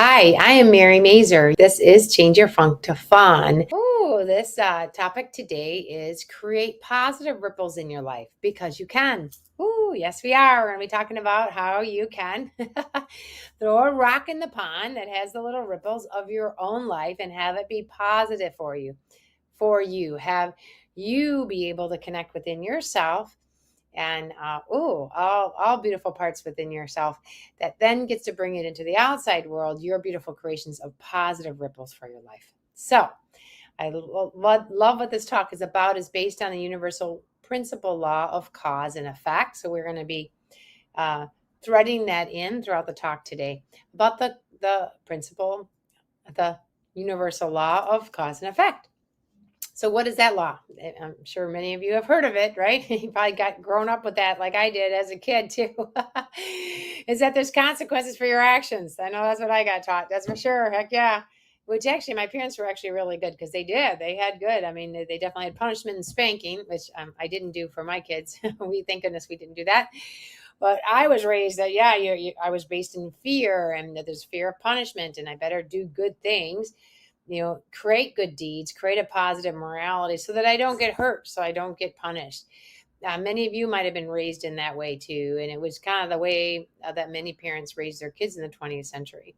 Hi, I am Mary Mazur. This is Change Your Funk to Fun. Ooh, this topic today is create positive ripples in your life because you can. Ooh, yes, we are. We're going to be talking about how you can throw a rock in the pond that has the little ripples of your own life and have it be positive for you. Have you be able to connect within yourself and all beautiful parts within yourself that then gets to bring it into the outside world, your beautiful creations of positive ripples for your life. So love what this talk is about, is based on the universal principle law of cause and effect. So we're going to be uh, threading that in throughout the talk today about the principle, the universal law of cause and effect. So what is that law? I'm sure many of you have heard of it, right? You probably got grown up with that like I did as a kid too. Is that there's consequences for your actions. I know that's what I got taught. That's for sure. Heck yeah. Which actually my parents were actually really good because they did. They had good. I mean, they definitely had punishment and spanking, which I didn't do for my kids. We thank goodness we didn't do that. But I was raised that I was based in fear, and that there's fear of punishment, and I better do good things, create good deeds, create a positive morality so that I don't get hurt, so I don't get punished. Many of you might have been raised in that way too. And it was kind of the way that many parents raised their kids in the 20th century.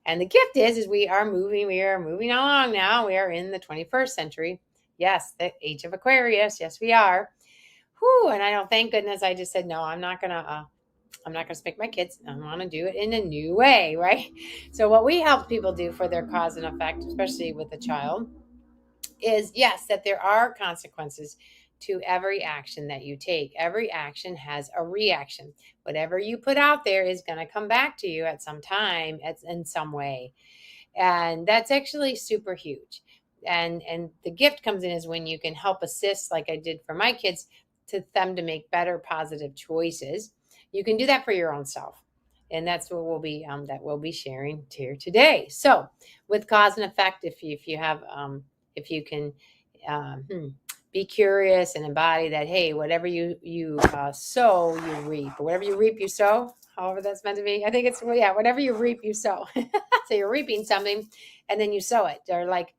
And the gift is we are moving along now. We are in the 21st century. Yes, the age of Aquarius. Yes, we are. Whew, and I don't, thank goodness I just said, no, I'm not going to spank my kids. I want to do it in a new way, right? So, what we help people do for their cause and effect, especially with a child, is yes, that there are consequences to every action that you take. Every action has a reaction. Whatever you put out there is going to come back to you at some time, in some way. And that's actually super huge. And the gift comes in is when you can help assist, like I did for my kids, to them to make better positive choices. You can do that for your own self, and that's what we'll be sharing here today. So with cause and effect, if you can um, hmm, be curious and embody that, hey, whatever you sow you reap, or whatever you reap you sow, however that's meant to be. I think it's, well, yeah, whatever you reap you sow. So you're reaping something and then you sow it. Or like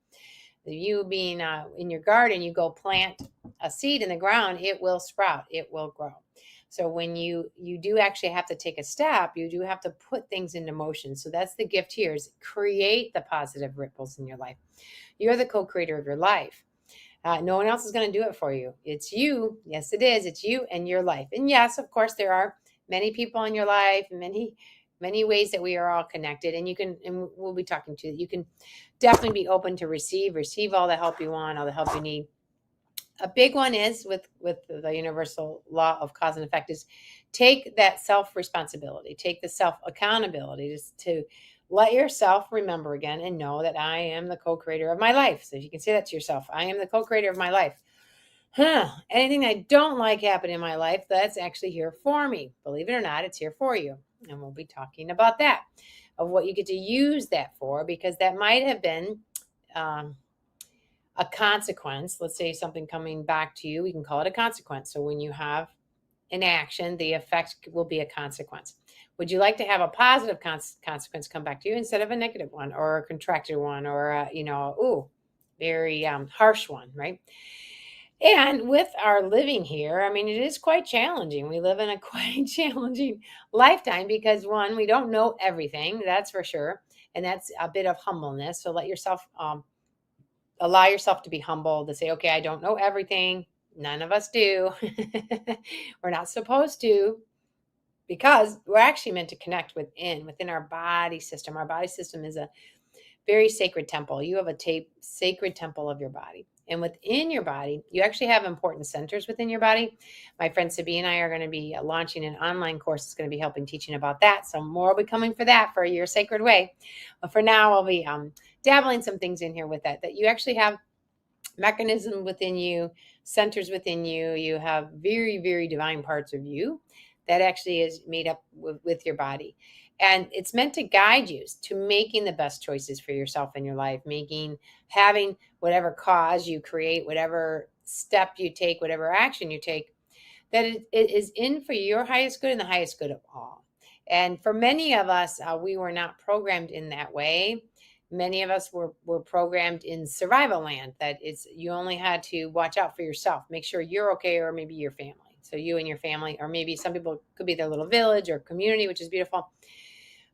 you being in your garden, you go plant a seed in the ground, it will sprout, it will grow. So when you do actually have to take a step, you do have to put things into motion. So that's the gift here, is create the positive ripples in your life. You're the co-creator of your life. No one else is going to do it for you. It's you. Yes, it is. It's you and your life. And yes, of course, there are many people in your life, many ways that we are all connected. And and we'll be talking to you. You can definitely be open to receive all the help you want, all the help you need. A big one is with the universal law of cause and effect, is take that self responsibility, take the self accountability, just to let yourself remember again and know that I am the co-creator of my life. So if you can say that to yourself, I am the co-creator of my life. Anything I don't like happen in my life, that's actually here for me. Believe it or not, it's here for you. And we'll be talking about that, of what you get to use that for, because that might have been um, a consequence. Let's say something coming back to you, we can call it a consequence. So when you have an action, the effect will be a consequence. Would you like to have a positive consequence come back to you instead of a negative one, or a contracted one, or very harsh one, right? And with our living here, I mean, it is quite challenging. We live in a quite challenging lifetime because, one, we don't know everything, that's for sure. And that's a bit of humbleness. So let yourself allow yourself to be humble, to say, okay, I don't know everything. None of us do. We're not supposed to, because we're actually meant to connect within our body system. Our body system is a very sacred temple. You have a sacred temple of your body. And within your body, you actually have important centers within your body. My friend Sabine and I are going to be launching an online course that's going to be helping teaching about that. So more will be coming for that, for your sacred way. But for now, I'll be dabbling some things in here with that you actually have mechanism within you, centers within you. You have very, very divine parts of you that actually is made up with your body. And it's meant to guide you to making the best choices for yourself in your life, having whatever cause you create, whatever step you take, whatever action you take, that it is in for your highest good and the highest good of all. And for many of us, we were not programmed in that way. Many of us were programmed in survival land, that it's you only had to watch out for yourself, make sure you're okay, or maybe your family. So you and your family, or maybe some people could be their little village or community, which is beautiful.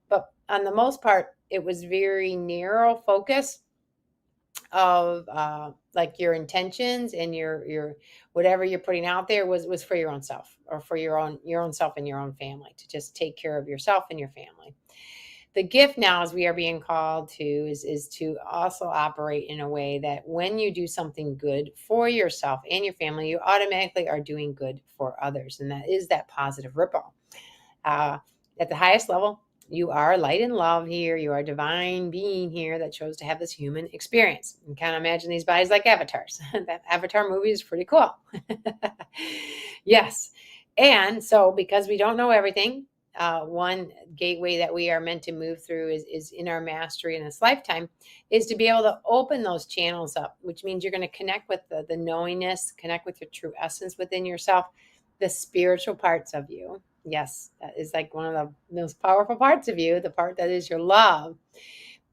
But on the most part, it was very narrow focus of like your intentions and your whatever you're putting out there was for your own self, or for your own self and your own family, to just take care of yourself and your family. The gift now, as we are being called to, is to also operate in a way that when you do something good for yourself and your family, you automatically are doing good for others, and that is that positive ripple. uh, at the highest level, you are light and love here. You are a divine being here that chose to have this human experience. You can imagine these bodies like avatars. That Avatar movie is pretty cool. Yes. And so, because we don't know everything, one gateway that we are meant to move through is in our mastery in this lifetime, is to be able to open those channels up, which means you're going to connect with the knowingness, connect with your true essence within yourself, the spiritual parts of you. Yes, that is like one of the most powerful parts of you, the part that is your love.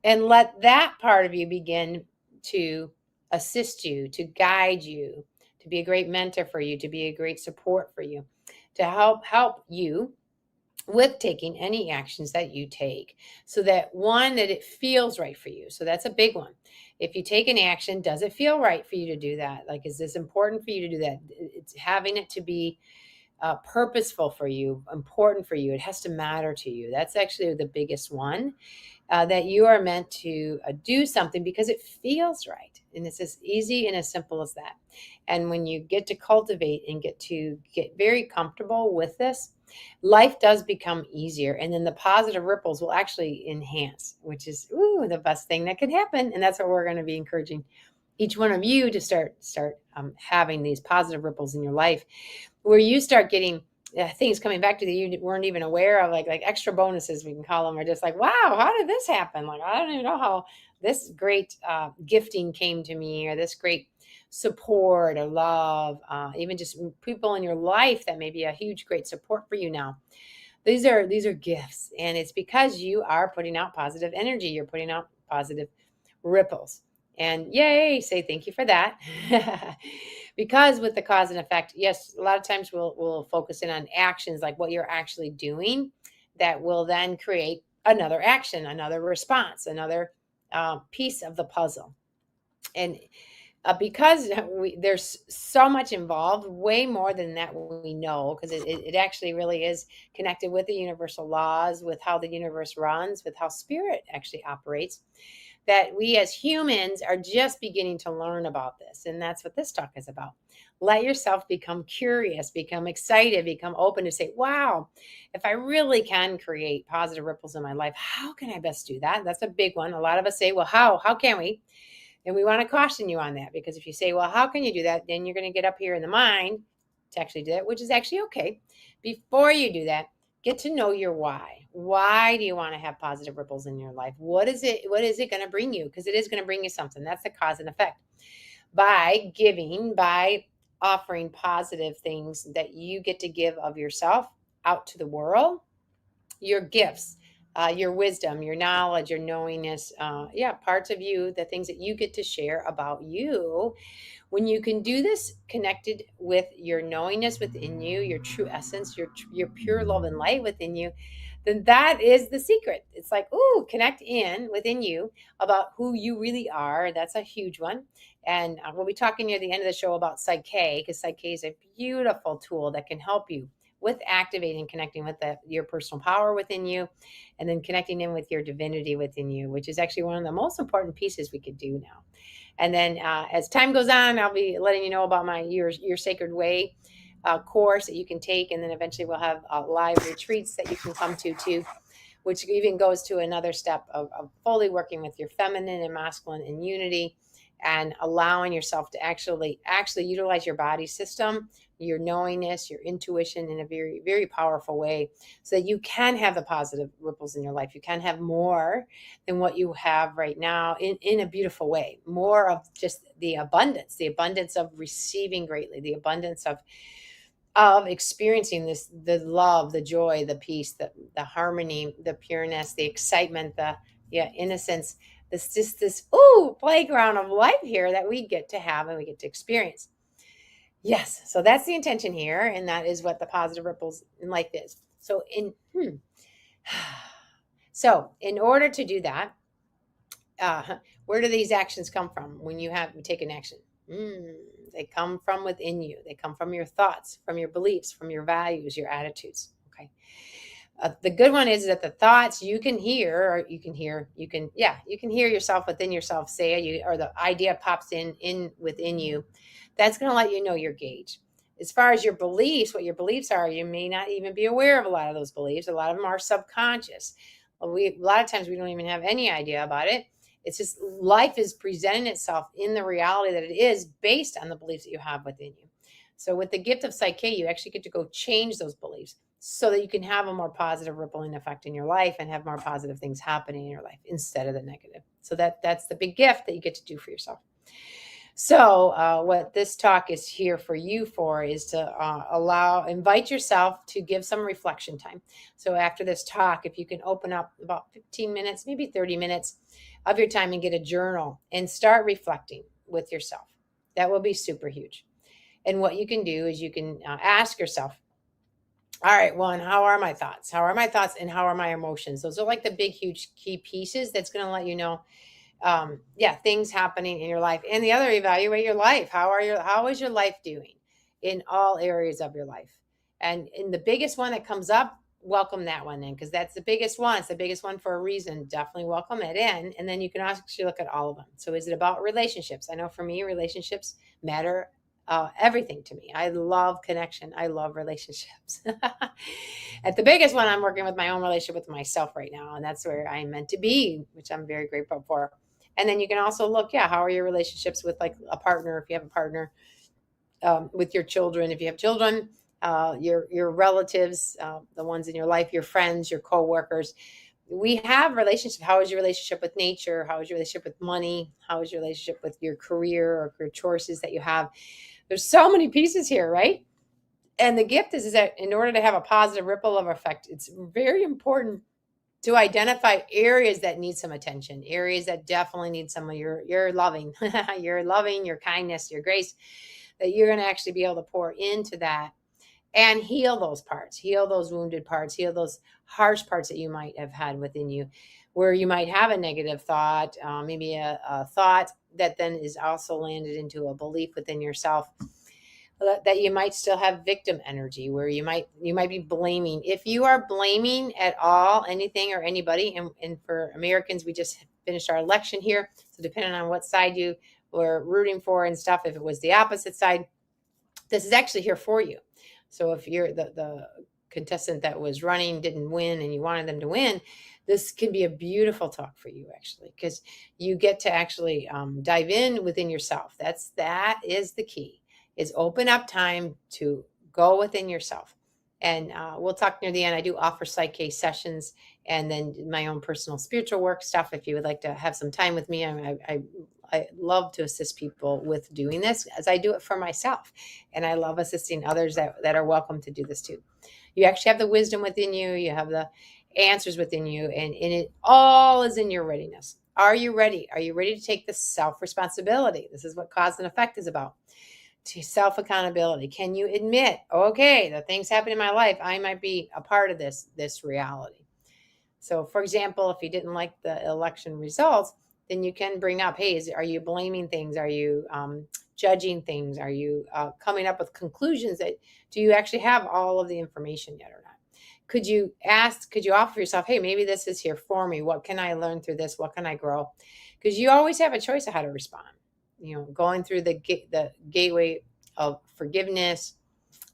And let that part of you begin to assist you, to guide you, to be a great mentor for you, to be a great support for you, to help you with taking any actions that you take, so that one, that it feels right for you. So that's a big one. If you take an action, does it feel right for you to do that? Like, is this important for you to do that? It's having it to be purposeful for you, important for you. It has to matter to you. That's actually the biggest one, that you are meant to do something because it feels right. And it's as easy and as simple as that. And when you get to cultivate and get very comfortable with this, life does become easier. And then the positive ripples will actually enhance, which is the best thing that can happen. And that's what we're going to be encouraging each one of you to start having these positive ripples in your life, where you start getting things coming back to you weren't even aware of, like extra bonuses, we can call them, or just like, wow, how did this happen? Like, I don't even know how this great gifting came to me, or this great support or love, even just people in your life that may be a huge great support for you now. These are gifts, and it's because you are putting out positive energy, you're putting out positive ripples. And yay, say thank you for that. Because with the cause and effect, yes, a lot of times we'll focus in on actions, like what you're actually doing, that will then create another action, another response, another piece of the puzzle. And because there's so much involved, way more than that we know, because it actually really is connected with the universal laws, with how the universe runs, with how spirit actually operates, that we as humans are just beginning to learn about this. And that's what this talk is about. Let yourself become curious, become excited, become open to say, wow, if I really can create positive ripples in my life, how can I best do that? That's a big one. A lot of us say, well, how can we? And we want to caution you on that, because if you say, well, how can you do that? Then you're going to get up here in the mind to actually do it, which is actually okay. Before you do that, get to know your why. Why do you want to have positive ripples in your life? What is it going to bring you? Because it is going to bring you something. That's the cause and effect. By giving, by offering positive things that you get to give of yourself out to the world, your gifts, your wisdom, your knowledge, your knowingness, parts of you, the things that you get to share about you. When you can do this connected with your knowingness within you, your true essence, your pure love and light within you, then that is the secret. It's like, ooh, connect in within you about who you really are. That's a huge one. And we'll be talking near the end of the show about Psyche, because Psyche is a beautiful tool that can help you with activating, connecting with your personal power within you, and then connecting in with your divinity within you, which is actually one of the most important pieces we could do now. And then as time goes on, I'll be letting you know about my your Sacred Way course that you can take, and then eventually we'll have live retreats that you can come to too, which even goes to another step of fully working with your feminine and masculine in unity, and allowing yourself to actually utilize your body system, your knowingness, your intuition in a very, very powerful way, so that you can have the positive ripples in your life. You can have more than what you have right now, in a beautiful way, more of just the abundance of receiving greatly, the abundance of of experiencing this, the love, the joy, the peace, the harmony, the pureness, the excitement, the innocence, this just this playground of life here that we get to have and we get to experience. Yes, so that's the intention here, and that is what the positive ripples in life is. So so in order to do that, where do these actions come from when you take an action? They come from within you. They come from your thoughts, from your beliefs, from your values, your attitudes. Okay. The good one is that the thoughts you can hear, or you can hear yourself within yourself say it, or the idea pops in within you. That's going to let you know your gauge. As far as your beliefs, what your beliefs are, you may not even be aware of a lot of those beliefs. A lot of them are subconscious. A lot of times we don't even have any idea about it. It's just life is presenting itself in the reality that it is based on the beliefs that you have within you. So with the gift of Psyche, you actually get to go change those beliefs so that you can have a more positive rippling effect in your life and have more positive things happening in your life instead of the negative. So that's the big gift that you get to do for yourself. So what this talk is here for you for is to invite yourself to give some reflection time. So after this talk, if you can open up about 15 minutes, maybe 30 minutes of your time and get a journal and start reflecting with yourself, that will be super huge. And what you can do is you can ask yourself, all right, one, how are my thoughts? How are my thoughts and how are my emotions? Those are like the big, huge key pieces that's going to let you know things happening in your life. And the other, evaluate your life. How is your life doing in all areas of your life? And in the biggest one that comes up, welcome that one in, because that's the biggest one. It's the biggest one for a reason. Definitely welcome it in. And then you can actually look at all of them. So is it about relationships? I know for me, relationships matter everything to me. I love connection. I love relationships. At the biggest one, I'm working with my own relationship with myself right now. And that's where I'm meant to be, which I'm very grateful for. And then you can also look, how are your relationships with like a partner, if you have a partner, with your children, if you have children, your relatives, the ones in your life, your friends, your coworkers. We have relationships. How is your relationship with nature? How is your relationship with money? How is your relationship with your career or your choices that you have? There's so many pieces here, right? And the gift is that in order to have a positive ripple of effect, it's very important to identify areas that need some attention, areas that definitely need some of your loving, your loving, your kindness, your grace, that you're going to actually be able to pour into that and heal those parts, heal those wounded parts, heal those harsh parts that you might have had within you, where you might have a negative thought, maybe a thought that then is also landed into a belief within yourself, that you might still have victim energy, where you might be blaming. If you are blaming at all anything or anybody, and for Americans, we just finished our election here, so depending on what side you were rooting for and stuff, if it was the opposite side, this is actually here for you. So if you're the contestant that was running didn't win and you wanted them to win, this can be a beautiful talk for you, actually, because you get to actually dive in within yourself. That is the key, is open up time to go within yourself. And we'll talk near the end. I do offer Psyche sessions and then my own personal spiritual work stuff. If you would like to have some time with me, I love to assist people with doing this, as I do it for myself. And I love assisting others that are welcome to do this too. You actually have the wisdom within you. You have the answers within you. And it all is in your readiness. Are you ready? Are you ready to take the self-responsibility? This is what cause and effect is about. To self-accountability. Can you admit, okay, the things happen in my life, I might be a part of this reality. So for example, if you didn't like the election results, then you can bring up, hey, are you blaming things? Are you judging things? Are you coming up with conclusions that, do you actually have all of the information yet or not? Could you offer yourself, hey, maybe this is here for me. What can I learn through this? What can I grow? Because you always have a choice of how to respond. Going through the gateway of forgiveness,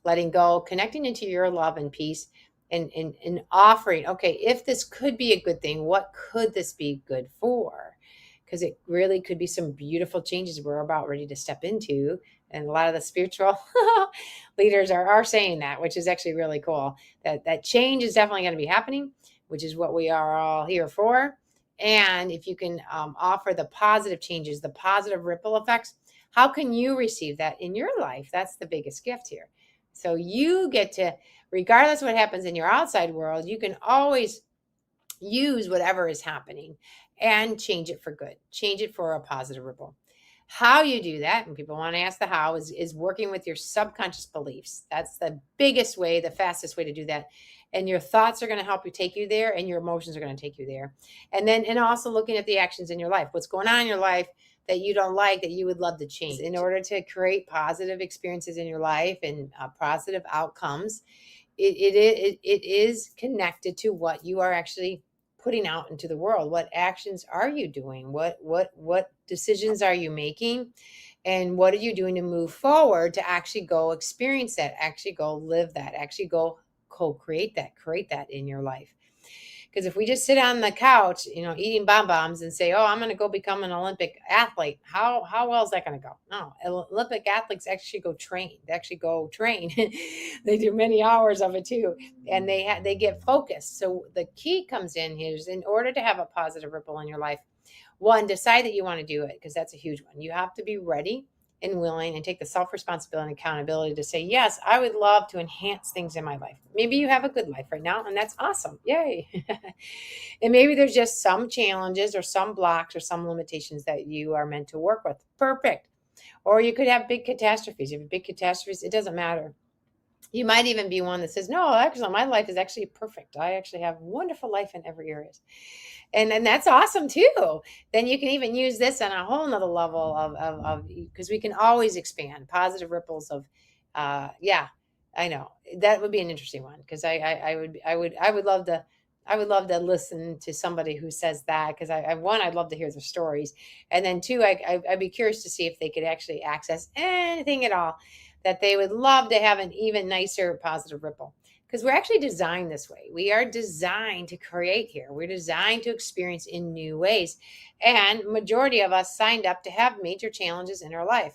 letting go, connecting into your love and peace, and offering, okay, if this could be a good thing, what could this be good for? Because it really could be some beautiful changes we're about ready to step into. And a lot of the spiritual leaders are saying that, which is actually really cool. That change is definitely going to be happening, which is what we are all here for. And if you can offer the positive changes, the positive ripple effects, how can you receive that in your life? That's the biggest gift here. So you get to, regardless of what happens in your outside world, you can always use whatever is happening and change it for good, change it for a positive ripple. How you do that, and people want to ask the how, is working with your subconscious beliefs. That's the biggest way, the fastest way to do that. And your thoughts are going to help you take you there, and your emotions are going to take you there. And also looking at the actions in your life, what's going on in your life that you don't like, that you would love to change in order to create positive experiences in your life and positive outcomes. It is connected to what you are actually putting out into the world. What actions are you doing? What decisions are you making? And what are you doing to move forward to actually go experience that, actually go live that, actually go co-create that, create that in your life? Because if we just sit on the couch, eating bonbons and say, "Oh, I'm going to go become an Olympic athlete," how well is that going to go? No, Olympic athletes actually go train. They actually go train. They do many hours of it too, and they get focused. So the key comes in here is, in order to have a positive ripple in your life, one, decide that you want to do it, because that's a huge one. You have to be ready and willing and take the self-responsibility and accountability to say, yes, I would love to enhance things in my life. Maybe you have a good life right now, and that's awesome. Yay. And maybe there's just some challenges or some blocks or some limitations that you are meant to work with. Perfect. Or you could have big catastrophes. If you have big catastrophes, it doesn't matter. You might even be one that says, no, actually, my life is actually perfect. I actually have wonderful life in every area. And that's awesome too. Then you can even use this on a whole nother level of because we can always expand positive ripples of, yeah, I know that would be an interesting one, because I would love to. I would love to listen to somebody who says that, because one, I'd love to hear their stories. And then two, I'd be curious to see if they could actually access anything at all that they would love to have an even nicer positive ripple, because we're actually designed this way. We are designed to create here. We're designed to experience in new ways. And majority of us signed up to have major challenges in our life,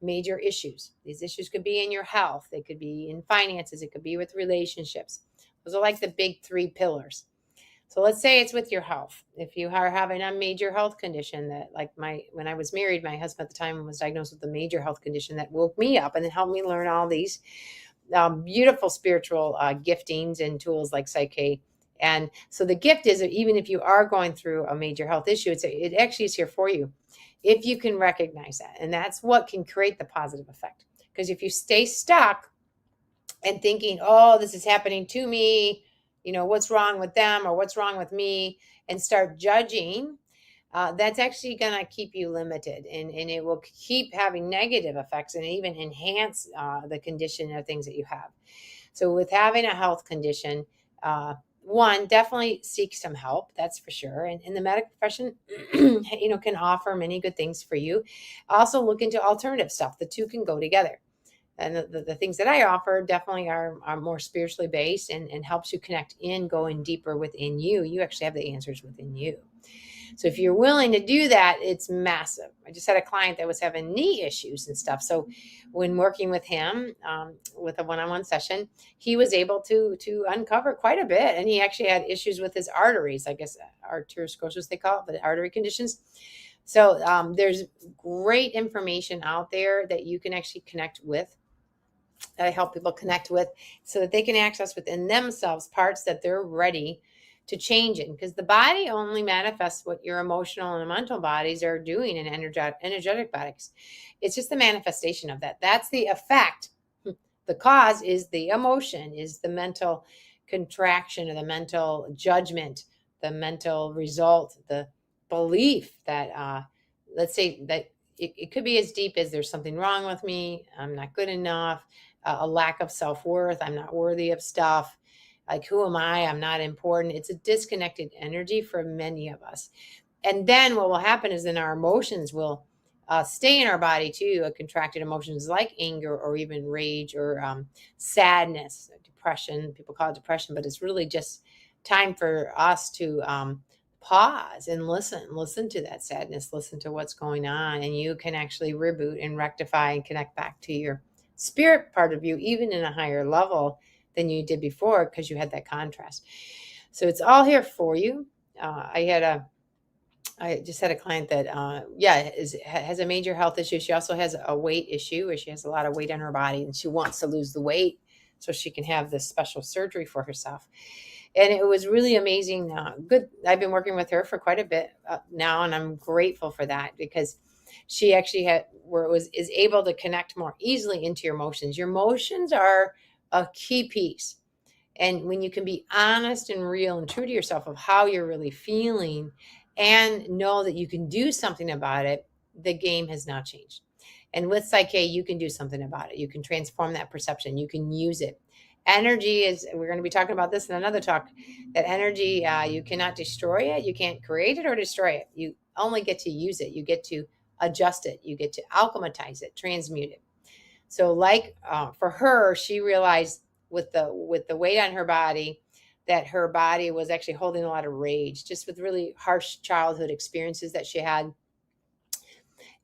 major issues. These issues could be in your health. They could be in finances. It could be with relationships. Those are like the big three pillars. So let's say it's with your health. If you are having a major health condition that, like when I was married, my husband at the time was diagnosed with a major health condition that woke me up and it helped me learn all these beautiful spiritual giftings and tools like Psyche. And so the gift is that even if you are going through a major health issue, it actually is here for you if you can recognize that. And that's what can create the positive effect. Because if you stay stuck and thinking, oh, this is happening to me, what's wrong with them or what's wrong with me, and start judging, that's actually going to keep you limited, and it will keep having negative effects and even enhance the condition of things that you have. So with having a health condition, one, definitely seek some help, that's for sure. And in the medical profession, can offer many good things for you. Also look into alternative stuff. The two can go together. And the things that I offer definitely are more spiritually based, and helps you connect in, going deeper within you. You actually have the answers within you. So if you're willing to do that, it's massive. I just had a client that was having knee issues and stuff. So when working with him with a one-on-one session, he was able to uncover quite a bit. And he actually had issues with his arteries, I guess arteriosclerosis they call it, but artery conditions. So there's great information out there that you can actually connect with. I help people connect with, so that they can access within themselves parts that they're ready to change in, because the body only manifests what your emotional and mental bodies are doing in energetic bodies. It's just the manifestation of that. That's the effect. The cause is the emotion, is the mental contraction or the mental judgment, the mental result, the belief that, let's say that it could be as deep as there's something wrong with me, I'm not good enough, a lack of self-worth, I'm not worthy of stuff, like who am I'm not important. It's a disconnected energy for many of us. And then what will happen is then our emotions will stay in our body too. Contracted emotions like anger or even rage or sadness, depression. People call it depression, but it's really just time for us to pause and listen to that sadness, listen to what's going on, and you can actually reboot and rectify and connect back to your spirit part of you, even in a higher level than you did before, because you had that contrast. So it's all here for you. I just had a client that, has a major health issue. She also has a weight issue, where she has a lot of weight on her body and she wants to lose the weight. so she can have this special surgery for herself. And it was really amazing. Good. I've been working with her for quite a bit now, and I'm grateful for that because she actually had where it was is able to connect more easily into your emotions. Your emotions are a key piece. And when you can be honest and real and true to yourself of how you're really feeling and know that you can do something about it, the game has now changed. And with Psyche, you can do something about it. You can transform that perception. You can use it. Energy is, we're going to be talking about this in another talk, that energy, you cannot destroy it. You can't create it or destroy it. You only get to use it. You get to adjust it. You get to alchemize it, transmute it. So, like for her, she realized with the weight on her body that her body was actually holding a lot of rage, just with really harsh childhood experiences that she had,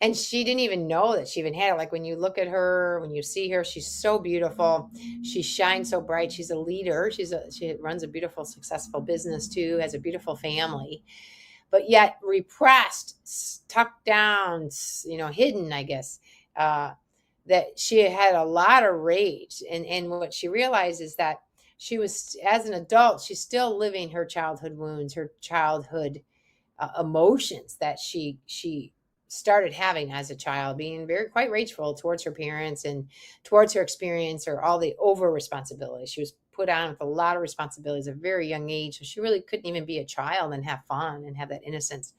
and she didn't even know that she even had it. Like when you look at her, when you see her, she's so beautiful. She shines so bright. She's a leader. She runs a beautiful, successful business too. Has a beautiful family, but yet repressed, tucked down, hidden, I guess. That she had a lot of rage, and what she realized is that she was, as an adult, she's still living her childhood wounds, her childhood emotions that she started having as a child, being very quite rageful towards her parents and towards her experience or all the over responsibility. She was put on with a lot of responsibilities at a very young age, so she really couldn't even be a child and have fun and have that innocence.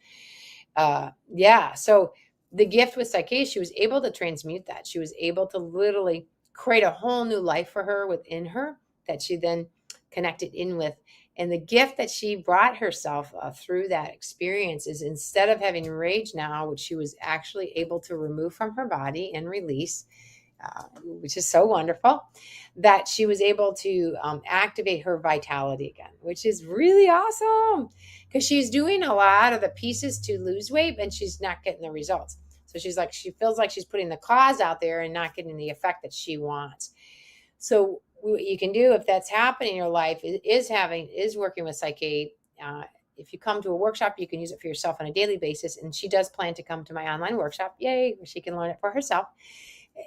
Yeah, so the gift with Psyche, she was able to transmute that. She was able to literally create a whole new life for her within her that she then connected in with. And the gift that she brought herself through that experience is, instead of having rage now, which she was actually able to remove from her body and release, which is so wonderful, that she was able to activate her vitality again, which is really awesome because she's doing a lot of the pieces to lose weight and she's not getting the results. So she feels like she's putting the cause out there and not getting the effect that she wants. So what you can do if that's happening in your life is working with Psyche. If you come to a workshop, you can use it for yourself on a daily basis. And she does plan to come to my online workshop, yay, where she can learn it for herself.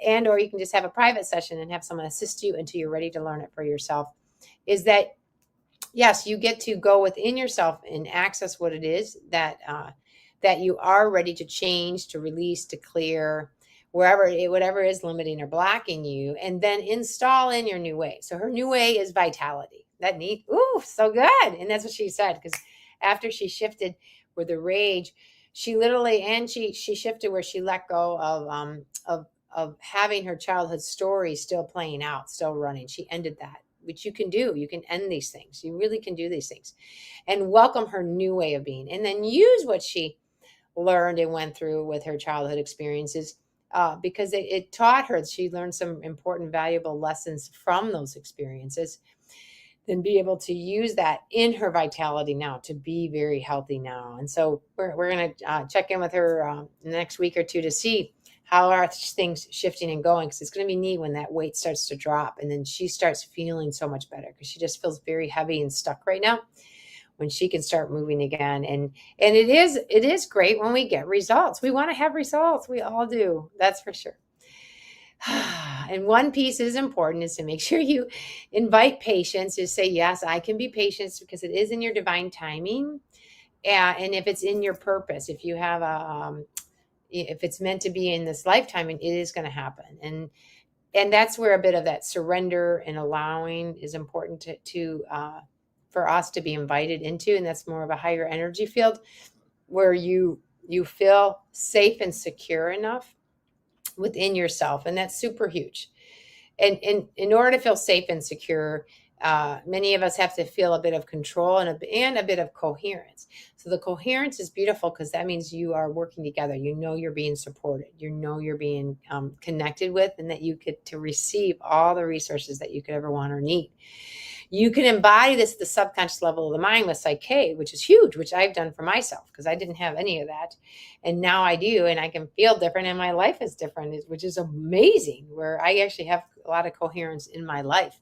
And or you can just have a private session and have someone assist you until you're ready to learn it for yourself. Is that, yes, you get to go within yourself and access what it is that you are ready to change, to release, to clear, whatever is limiting or blocking you, and then install in your new way. So her new way is vitality. That neat. Ooh, so good. And that's what she said, because after she shifted with the rage, she literally, and she shifted where she let go of having her childhood story still playing out, still running. She ended that, which you can do. You can end these things. You really can do these things and welcome her new way of being, and then use what she learned and went through with her childhood experiences, because it taught her. She learned some important, valuable lessons from those experiences, then be able to use that in her vitality now to be very healthy now. And so we're going to check in with her next week or two to see how are things shifting and going, because it's going to be neat when that weight starts to drop and then she starts feeling so much better, because she just feels very heavy and stuck right now, when she can start moving again. And it is great when we get results. We want to have results. We all do. That's for sure. And one piece is important is to make sure you invite patience, to say, yes, I can be patient, because it is in your divine timing. And if it's in your purpose, if you have if it's meant to be in this lifetime, it is going to happen. And that's where a bit of that surrender and allowing is important to for us to be invited into. And that's more of a higher energy field where you feel safe and secure enough within yourself. And that's super huge. And in order to feel safe and secure, many of us have to feel a bit of control and a bit of coherence. So the coherence is beautiful, because that means you are working together. You know you're being supported. You know you're being connected with, and that you get to receive all the resources that you could ever want or need. You can embody this at the subconscious level of the mind with Psyche, which is huge, which I've done for myself, because I didn't have any of that. And now I do, and I can feel different, and my life is different, which is amazing, where I actually have a lot of coherence in my life.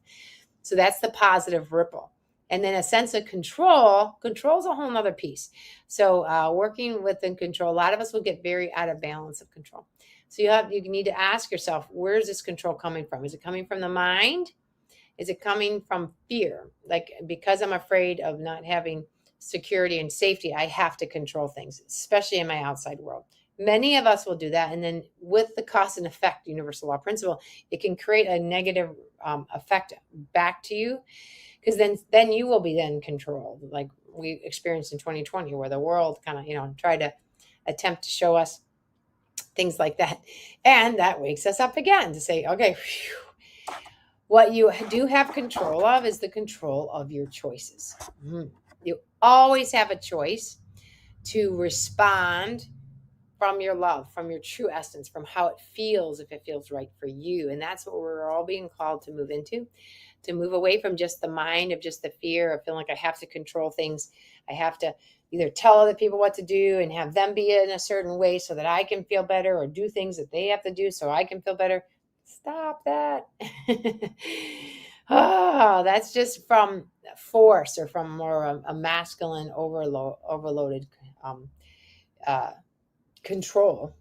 So that's the positive ripple. And then a sense of control is a whole nother piece. So working within control, a lot of us will get very out of balance of control. So you need to ask yourself, where is this control coming from? Is it coming from the mind? Is it coming from fear? Like, because I'm afraid of not having security and safety, I have to control things, especially in my outside world. Many of us will do that. And then with the cause and effect universal law principle, it can create a negative effect back to you, because then you will be then controlled, like we experienced in 2020, where the world kind of tried to attempt to show us things like that. And that wakes us up again to say, okay, whew, what you do have control of is the control of your choices. You always have a choice to respond from your love, from your true essence, from how it feels, if it feels right for you. And that's what we're all being called to move into, to move away from just the mind of just the fear of feeling like I have to control things. I have to either tell other people what to do and have them be in a certain way so that I can feel better, or do things that they have to do so I can feel better. Stop that. Oh, that's just from force, or from more a masculine overloaded uh, control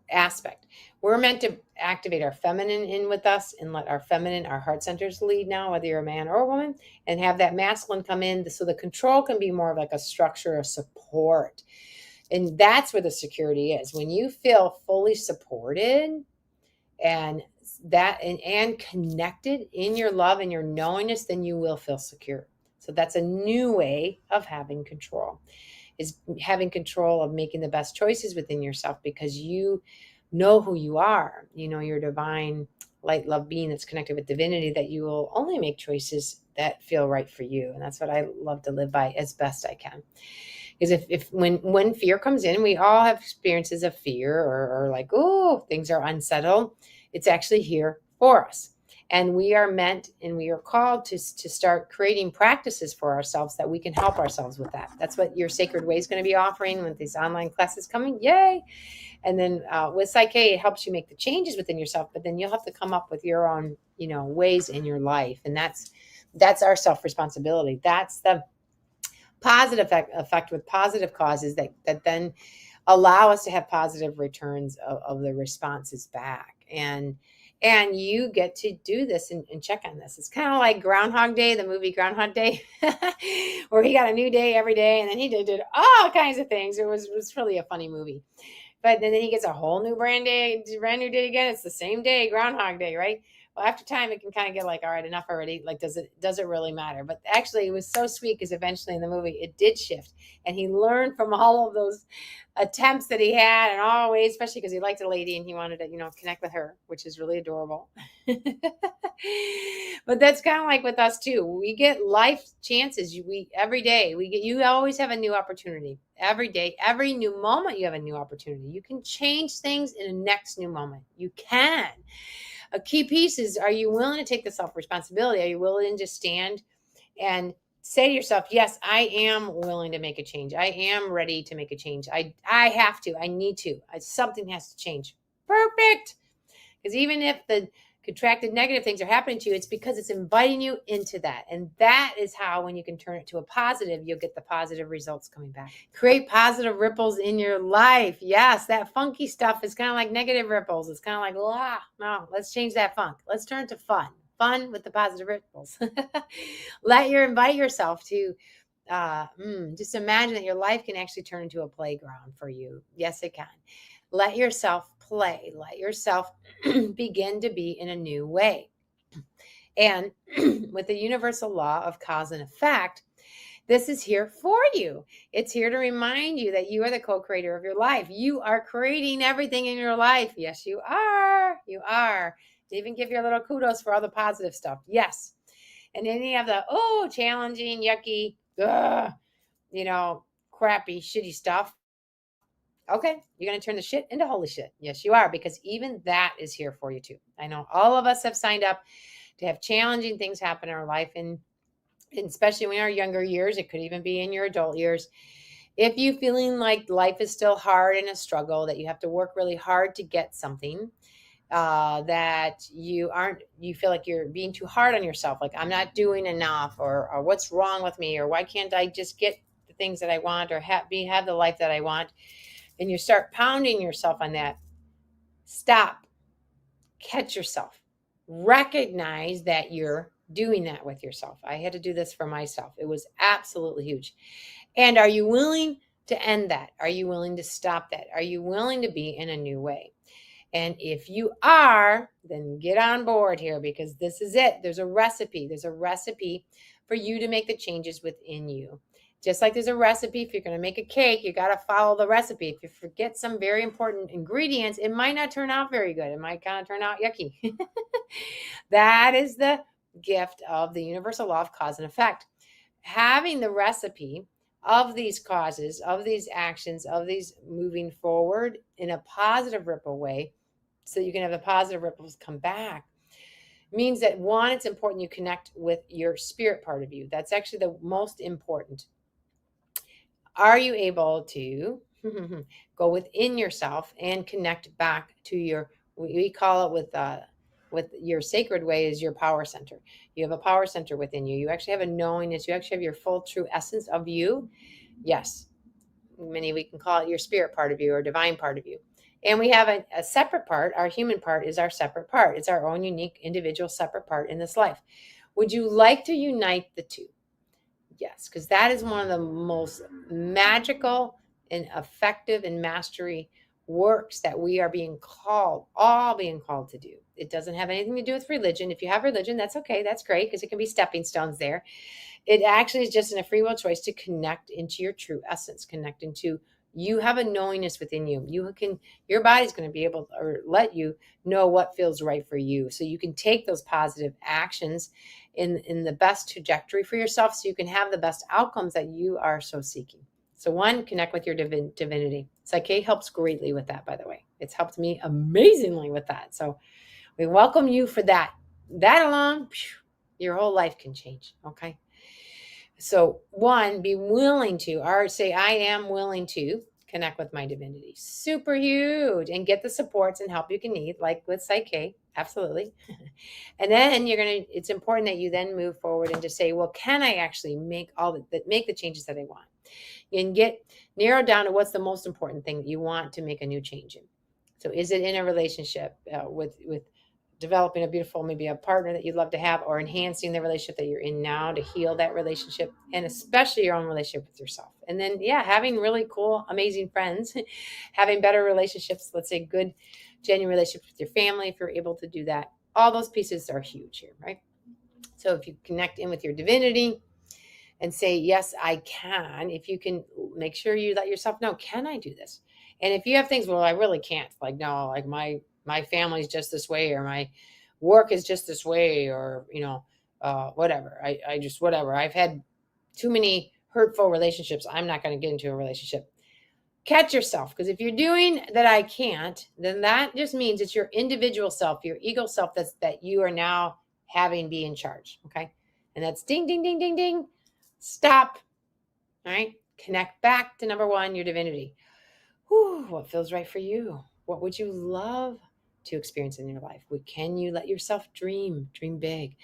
aspect. We're meant to activate our feminine in with us and let our heart centers lead now, whether you're a man or a woman, and have that masculine come in so the control can be more of like a structure of support. And that's where the security is. When you feel fully supported and and connected in your love and your knowingness, then you will feel secure. So that's a new way of having control, is having control of making the best choices within yourself, because you know who you are. You know your divine light, love being that's connected with divinity, that you will only make choices that feel right for you. And that's what I love to live by as best I can. Because if when fear comes in, we all have experiences of fear, or like, oh, things are unsettled. It's actually here for us. And we are meant and we are called to start creating practices for ourselves that we can help ourselves with that. That's what your Sacred Way is going to be offering with these online classes coming. Yay! And then with Psyche, it helps you make the changes within yourself, but then you'll have to come up with your own, ways in your life. And that's our self-responsibility. That's the positive effect with positive causes that then allow us to have positive returns of the responses back. And you get to do this and check on this. It's kind of like Groundhog Day, the movie Groundhog Day, where he got a new day every day, and then he did all kinds of things. It was really a funny movie. But then he gets a whole new brand new day again. It's the same day, Groundhog Day, right? Well, after time, it can kind of get like, all right, enough already. Like, does it really matter? But actually, it was so sweet, because eventually in the movie, it did shift, and he learned from all of those attempts that he had, and always, especially because he liked a lady and he wanted to, connect with her, which is really adorable. But that's kind of like with us too. We get life chances. Every day you always have a new opportunity. Every day, every new moment, you have a new opportunity. You can change things in a next new moment. You can. A key piece is, are you willing to take the self-responsibility? Are you willing to stand and say to yourself, yes, I am willing to make a change. I am ready to make a change. I have to. I need to. Something has to change. Perfect. Because even if the contracted negative things are happening to you, it's because it's inviting you into that. And that is how, when you can turn it to a positive, you'll get the positive results coming back. Create positive ripples in your life. Yes, that funky stuff is kind of like negative ripples. It's kind of like, no, let's change that funk. Let's turn it to fun. Fun with the positive ripples. Invite yourself to just imagine that your life can actually turn into a playground for you. Yes, it can. Let yourself play. Let yourself begin to be in a new way. And with the universal law of cause and effect, this is here for you. It's here to remind you that you are the co-creator of your life. You are creating everything in your life. Yes, you are. You are. To even give you a little kudos for all the positive stuff. Yes. And any of the, challenging, yucky, crappy, shitty stuff. Okay, you're going to turn the shit into holy shit. Yes, you are, because even that is here for you too. I know all of us have signed up to have challenging things happen in our life, and especially when our younger years. It could even be in your adult years. If you feeling like life is still hard and a struggle, that you have to work really hard to get something, that you feel like you're being too hard on yourself, like I'm not doing enough, or what's wrong with me, or why can't I just get the things that I want, or have the life that I want, and you start pounding yourself on that. Stop. Catch yourself. recognize that you're doing that with yourself. I had to do this for myself. It was absolutely huge. And are you willing to end that? Are you willing to stop that? Are you willing to be in a new way? And if you are, then get on board here because this is it. There's a recipe. There's a recipe for you to make the changes within you. Just like there's a recipe, if you're going to make a cake, you got to follow the recipe. If you forget some very important ingredients, it might not turn out very good. It might kind of turn out yucky. That is the gift of the universal law of cause and effect. Having the recipe of these causes, of these actions, of these moving forward in a positive ripple way, so you can have the positive ripples come back, means that one, it's important you connect with your spirit part of you. That's actually the most important. Are you able to go within yourself and connect back to your, we call it with your sacred way is your power center. You have a power center within you. You actually have a knowingness. You actually have your full true essence of you. Yes. We can call it your spirit part of you or divine part of you. And we have a separate part. Our human part is our separate part. It's our own unique individual separate part in this life. Would you like to unite the two? Yes, because that is one of the most magical and effective and mastery works that we are all being called to do. It doesn't have anything to do with religion. If you have religion, that's okay. That's great because it can be stepping stones there. It actually is just in a free will choice to connect into your true essence, connect into you have a knowingness within you. Your body's going to be able to, or let you know what feels right for you. So you can take those positive actions in the best trajectory for yourself so you can have the best outcomes that you are so seeking. So one, connect with your divinity. Psyche helps greatly with that, by the way. It's helped me amazingly with that. So we welcome you for that. That alone, your whole life can change. Okay. So one, be willing to, or say, I am willing to connect with my divinity. Super huge. And get the supports and help you can need, like with Psyche. Absolutely. And then it's important that you then move forward and just say, well, can I actually make make the changes that I want? And narrow down to what's the most important thing that you want to make a new change in. So is it in a relationship with developing a beautiful, maybe a partner that you'd love to have, or enhancing the relationship that you're in now to heal that relationship, and especially your own relationship with yourself. And then, having really cool, amazing friends, having better relationships, let's say good, genuine relationships with your family, if you're able to do that. All those pieces are huge here, right? So if you connect in with your divinity and say, yes, I can, if you can make sure you let yourself know, can I do this? And if you have things, well, I really can't, like, no, like my family's just this way, or my work is just this way, or, whatever. I just, whatever. I've had too many hurtful relationships. I'm not going to get into a relationship. Catch yourself. Because if you're doing that, I can't, then that just means it's your individual self, your ego self that you are now having be in charge. Okay. And that's ding, ding, ding, ding, ding. Stop. All right. Connect back to number one, your divinity. Whew, what feels right for you? What would you love to experience in your life? Can you let yourself dream big?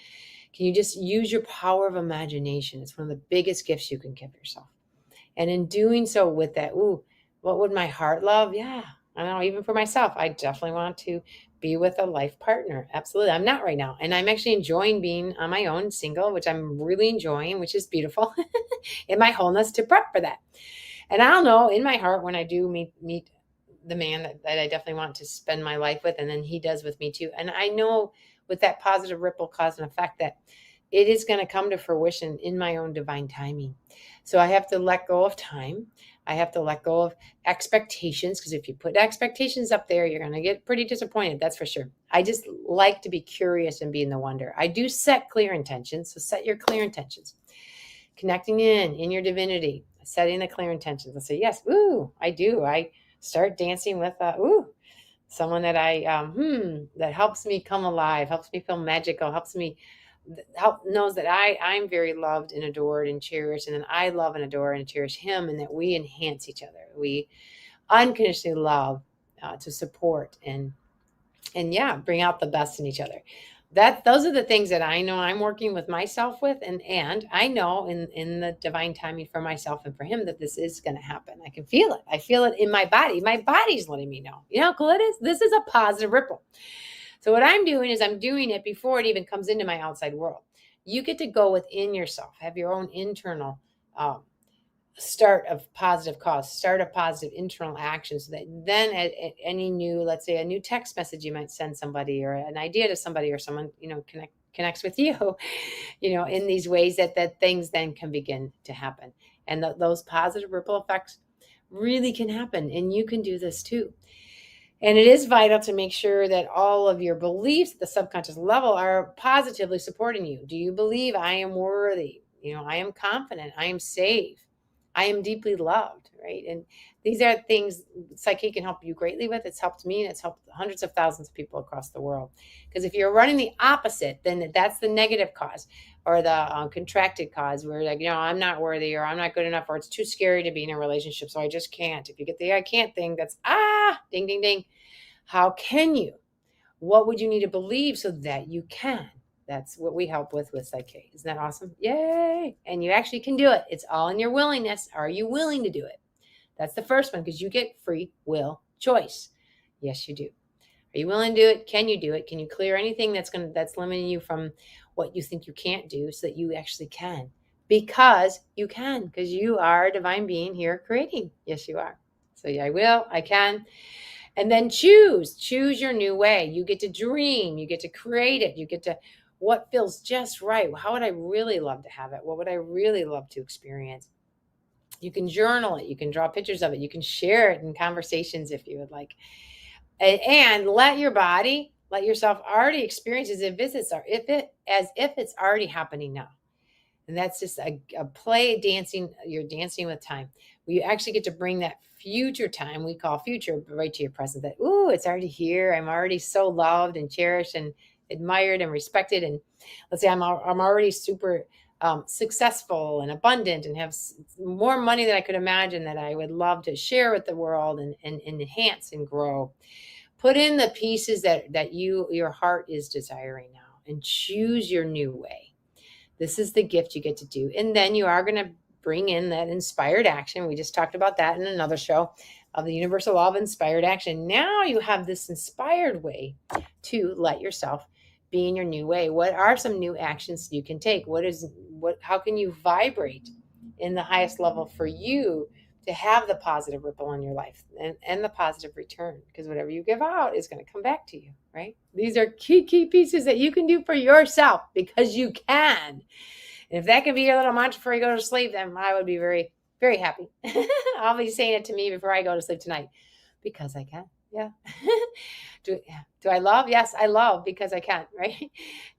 Can you just use your power of imagination? It's one of the biggest gifts you can give yourself. And in doing so with that, what would my heart love? Yeah, I don't know, even for myself, I definitely want to be with a life partner. Absolutely. I'm not right now. And I'm actually enjoying being on my own, single, which I'm really enjoying, which is beautiful in my wholeness to prep for that. And I don't know, in my heart, when I do meet the man that I definitely want to spend my life with, and then he does with me too. And I know with that positive ripple cause and effect that it is going to come to fruition in my own divine timing. So I have to let go of time. I have to let go of expectations, because if you put expectations up there, you're going to get pretty disappointed. That's for sure. I just like to be curious and be in the wonder. I do set clear intentions. So set your clear intentions. Connecting in your divinity, setting the clear intentions. I'll say, yes, I do. I start dancing with, someone that that helps me come alive, helps me feel magical, knows that I'm very loved and adored and cherished, and then I love and adore and cherish him, and that we enhance each other. We unconditionally love to support and bring out the best in each other. Those are the things that I know I'm working with myself with, and I know in the divine timing for myself and for him that this is going to happen. I can feel it. I feel it in my body. My body's letting me know. You know how cool it is? This is a positive ripple. So what I'm doing is I'm doing it before it even comes into my outside world. You get to go within yourself, have your own internal start of positive cause, start a positive internal action, so that then at any new, let's say a new text message you might send somebody, or an idea to somebody, or someone, connects with you, in these ways, that things then can begin to happen. And those positive ripple effects really can happen. And you can do this too. And it is vital to make sure that all of your beliefs at the subconscious level are positively supporting you. Do you believe I am worthy? I am confident. I am safe. I am deeply loved, right? And these are things Psyche can help you greatly with. It's helped me, and it's helped hundreds of thousands of people across the world. Because if you're running the opposite, then that's the negative cause, or the contracted cause, where like, I'm not worthy, or I'm not good enough, or it's too scary to be in a relationship, so I just can't. If you get the I can't thing, that's ding, ding, ding. How can you? What would you need to believe so that you can? That's what we help with Psyche. Isn't that awesome? Yay! And you actually can do it. It's all in your willingness. Are you willing to do it? That's the first one, because you get free will choice. Yes, you do. Are you willing to do it? Can you do it? Can you clear anything that's limiting you from what you think you can't do, so that you actually can? Because you can, because you are a divine being here creating. Yes, you are. So yeah, I will, I can. And then choose your new way. You get to dream, you get to create it, you get to what feels just right. How would I really love to have it? What would I really love to experience? You can journal it, you can draw pictures of it, you can share it in conversations if you would like. And let yourself already experience as if it's already happening now. And that's just a play dancing. You're dancing with time. You actually get to bring that future time we call future right to your present. That, it's already here. I'm already so loved and cherished and admired and respected. And let's say I'm already super successful and abundant, and have more money than I could imagine, that I would love to share with the world, and enhance and grow. Put in the pieces that your heart is desiring now, and choose your new way. This is the gift you get to do. And then you are going to bring in that inspired action. We just talked about that in another show, of the universal law of inspired action. Now you have this inspired way to let yourself be in your new way. What are some new actions you can take? How can you vibrate in the highest level for you to have the positive ripple in your life, and the positive return? Because whatever you give out is going to come back to you, right? These are key pieces that you can do for yourself, because you can. And if that can be your little mantra before you go to sleep, then I would be very, very happy. I'll be saying it to me before I go to sleep tonight, because I can. Yeah. Do I love? Yes, I love because I can, right?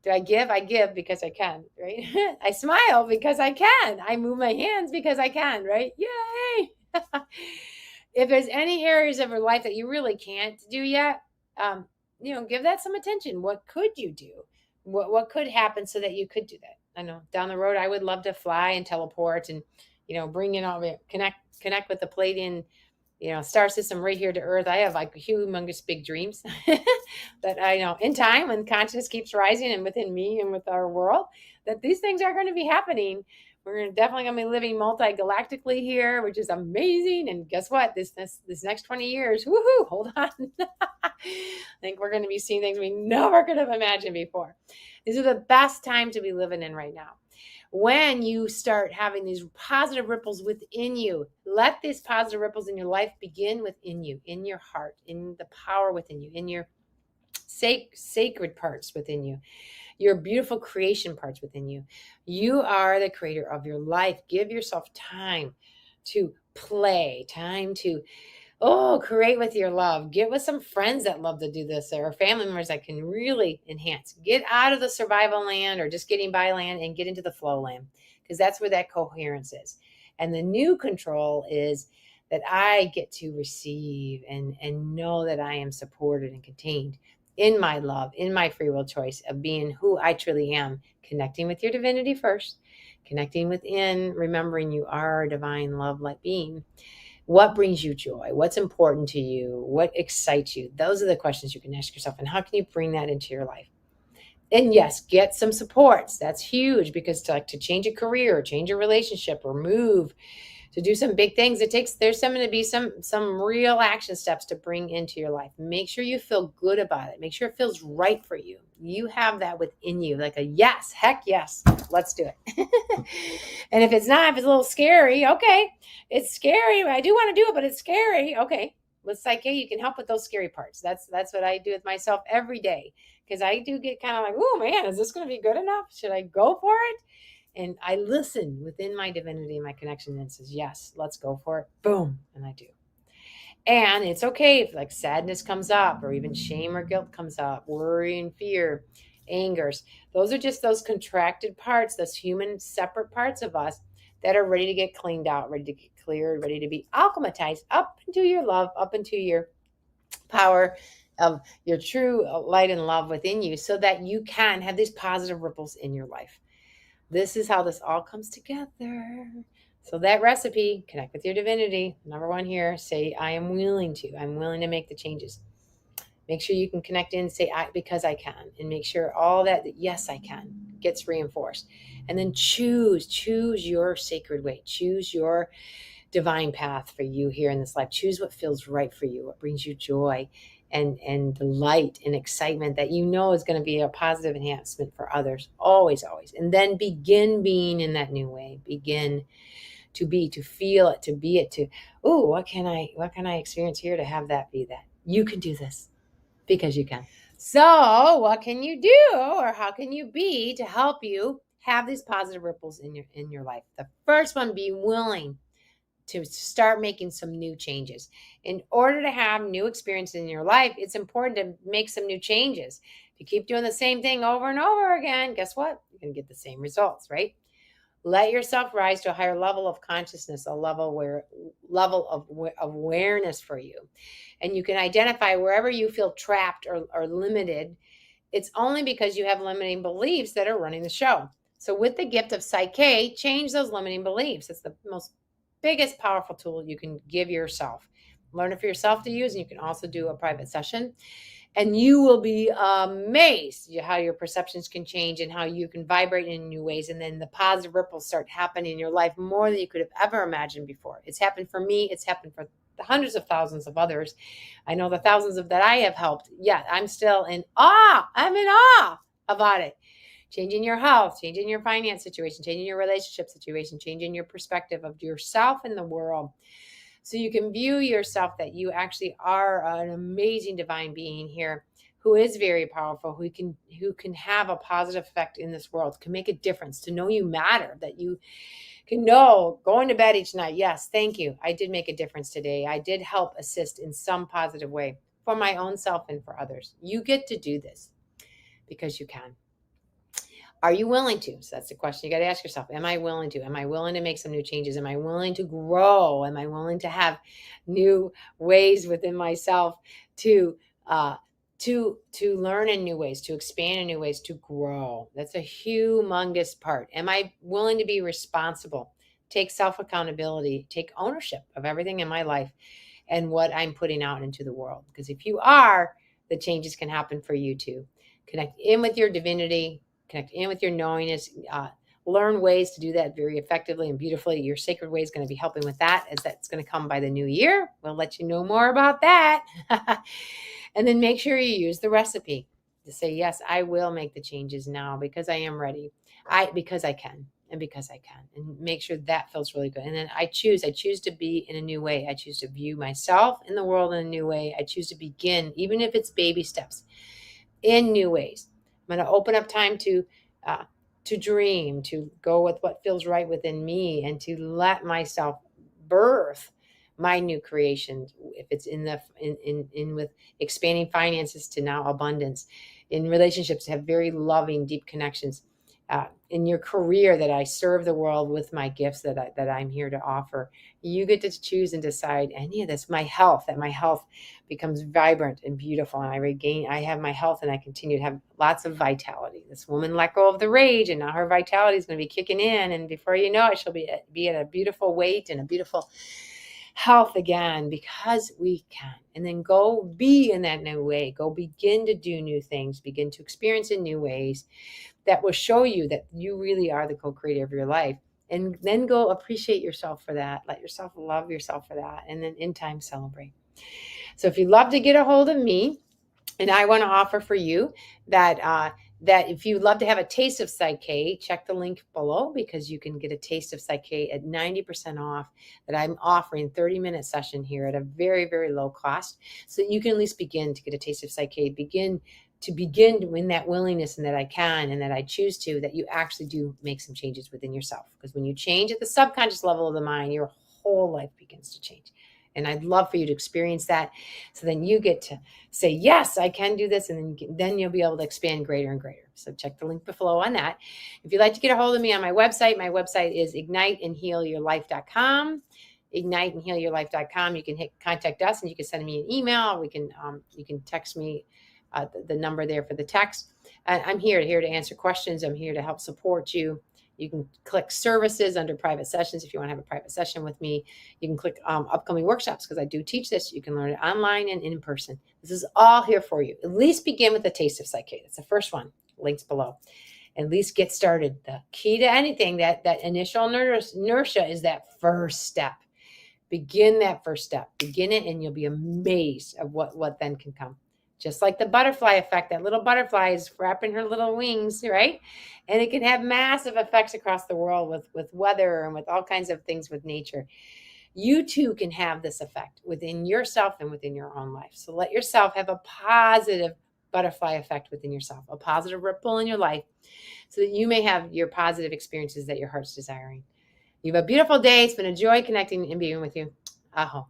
Do I give? I give because I can, right? I smile because I can. I move my hands because I can, right? Yay! If there's any areas of your life that you really can't do yet, give that some attention. What could you do? What could happen so that you could do that? I know down the road, I would love to fly and teleport, and bring in all the connect with the Palladian star system right here to Earth. I have like humongous big dreams that I know in time, when consciousness keeps rising, and within me and with our world, that these things are going to be happening. We're definitely going to be living multi-galactically here, which is amazing. And guess what? This next 20 years, woohoo, hold on. I think we're going to be seeing things we never could have imagined before. These are the best time to be living in right now. When you start having these positive ripples within you, let these positive ripples in your life begin within you, in your heart, in the power within you, in your sacred parts within you, your beautiful creation parts within you. You are the creator of your life. Give yourself time to play, time to create with your love. Get with some friends that love to do this, or family members that can really enhance. Get out of the survival land or just getting by land, and get into the flow land, because that's where that coherence is. And the new control is that I get to receive and know that I am supported and contained in my love, in my free will choice of being who I truly am, connecting with your divinity first, connecting within, remembering you are a divine love like being. What brings you joy? What's important to you? What excites you? Those are the questions you can ask yourself. And how can you bring that into your life? And yes, get some supports. That's huge, because to change a career, or change a relationship, or move, to do some big things. There's going to be some real action steps to bring into your life. Make sure you feel good about it. Make sure it feels right for you. You have that within you, like a yes, heck yes, let's do it. And if it's not, if it's a little scary, okay, it's scary. I do want to do it, but it's scary. Okay, with Psyche, you can help with those scary parts. That's what I do with myself every day, because I do get kind of like, oh man, is this going to be good enough? Should I go for it? And I listen within my divinity, my connection, and says, yes, let's go for it. Boom. And I do. And it's okay if like sadness comes up, or even shame or guilt comes up, worry and fear, angers. Those are just those contracted parts, those human separate parts of us that are ready to get cleaned out, ready to get cleared, ready to be alchematized up into your love, up into your power of your true light and love within you, so that you can have these positive ripples in your life. This is how this all comes together. So that recipe, connect with your divinity. Number one here, say, I am willing to. I'm willing to make the changes. Make sure you can connect in, say, because I can. And make sure all that yes, I can, gets reinforced. And then choose your sacred way. Choose your divine path for you here in this life. Choose what feels right for you, what brings you joy and delight and excitement that you know is going to be a positive enhancement for others. Always, always. And then begin being in that new way. Begin to be, to feel it, to be it, to, oh, what can I experience here to have that be that? You can do this because you can. So what can you do, or how can you be to help you have these positive ripples in your life? The first one, be willing to start making some new changes. In order to have new experiences in your life, it's important to make some new changes. If you keep doing the same thing over and over again, guess what? You're going to get the same results, right? Let yourself rise to a higher level of consciousness, a level of awareness for you. And you can identify wherever you feel trapped or limited. It's only because you have limiting beliefs that are running the show. So with the gift of Psyche, change those limiting beliefs. It's the most biggest powerful tool you can give yourself. Learn it for yourself to use, and you can also do a private session. And you will be amazed how your perceptions can change and how you can vibrate in new ways. And then the positive ripples start happening in your life more than you could have ever imagined before. It's happened for me. It's happened for the hundreds of thousands of others. I know the thousands of that I have helped. Yeah, I'm still in awe. I'm in awe about it. Changing your health, changing your finance situation, changing your relationship situation, changing your perspective of yourself and the world. So you can view yourself that you actually are an amazing divine being here who is very powerful, who can have a positive effect in this world, can make a difference, to know you matter, that you can know going to bed each night, yes, thank you. I did make a difference today. I did help assist in some positive way for my own self and for others. You get to do this because you can. Are you willing to? So that's the question you got to ask yourself. Am I willing to? Am I willing to make some new changes? Am I willing to grow? Am I willing to have new ways within myself to learn in new ways, to expand in new ways, to grow? That's a humongous part. Am I willing to be responsible? Take self-accountability, take ownership of everything in my life and what I'm putting out into the world. Because if you are, the changes can happen for you too. Connect in with your divinity, connect in with your knowingness, learn ways to do that very effectively and beautifully. Your sacred way is going to be helping with that, as that's going to come by the new year. We'll let you know more about that. And then make sure you use the recipe to say, yes, I will make the changes now because I am ready. Because I can. And because I can, and make sure that feels really good. And then I choose to be in a new way. I choose to view myself in the world in a new way. I choose to begin, even if it's baby steps, in new ways. I'm going to open up time to dream, to go with what feels right within me, and to let myself birth my new creation. If it's in with expanding finances to now abundance, in relationships, have very loving, deep connections. In your career, that I serve the world with my gifts that I'm here to offer. You get to choose and decide any of this. My health, that my health becomes vibrant and beautiful, and I have my health, and I continue to have lots of vitality. This woman let go of the rage, and now her vitality is going to be kicking in, and before you know it, she'll be at a beautiful weight and a beautiful health again, because we can. And then go be in that new way. Go begin to do new things, begin to experience in new ways that will show you that you really are the co-creator of your life. And then go appreciate yourself for that. Let yourself love yourself for that. And then in time, celebrate. So if you'd love to get a hold of me, and I want to offer for you that that if you'd love to have a taste of Psyche, check the link below, because you can get a taste of Psyche at 90% off. That I'm offering 30-minute session here at a very, very low cost, so that you can at least begin to get a taste of Psyche. Begin in that willingness, and that I can, and that I choose to, that you actually do make some changes within yourself. Because when you change at the subconscious level of the mind, your whole life begins to change. And I'd love for you to experience that. So then you get to say, yes, I can do this. And then you'll be able to expand greater and greater. So check the link below on that. If you'd like to get a hold of me on my website is igniteandhealyourlife.com. Igniteandhealyourlife.com. You can hit contact us, and you can send me an email. You can text me the number there for the text. I'm here to answer questions. I'm here to help support you. You can click services under private sessions if you want to have a private session with me. You can click upcoming workshops, because I do teach this. You can learn it online and in person. This is all here for you. At least begin with the taste of Psyche. That's the first one. Links below. At least get started. The key to anything, that initial inertia, is that first step. Begin that first step. Begin it, and you'll be amazed at what then can come. Just like the butterfly effect, that little butterfly is wrapping her little wings, right? And it can have massive effects across the world with weather and with all kinds of things with nature. You too can have this effect within yourself and within your own life. So let yourself have a positive butterfly effect within yourself, a positive ripple in your life, so that you may have your positive experiences that your heart's desiring. You have a beautiful day. It's been a joy connecting and being with you. Aho.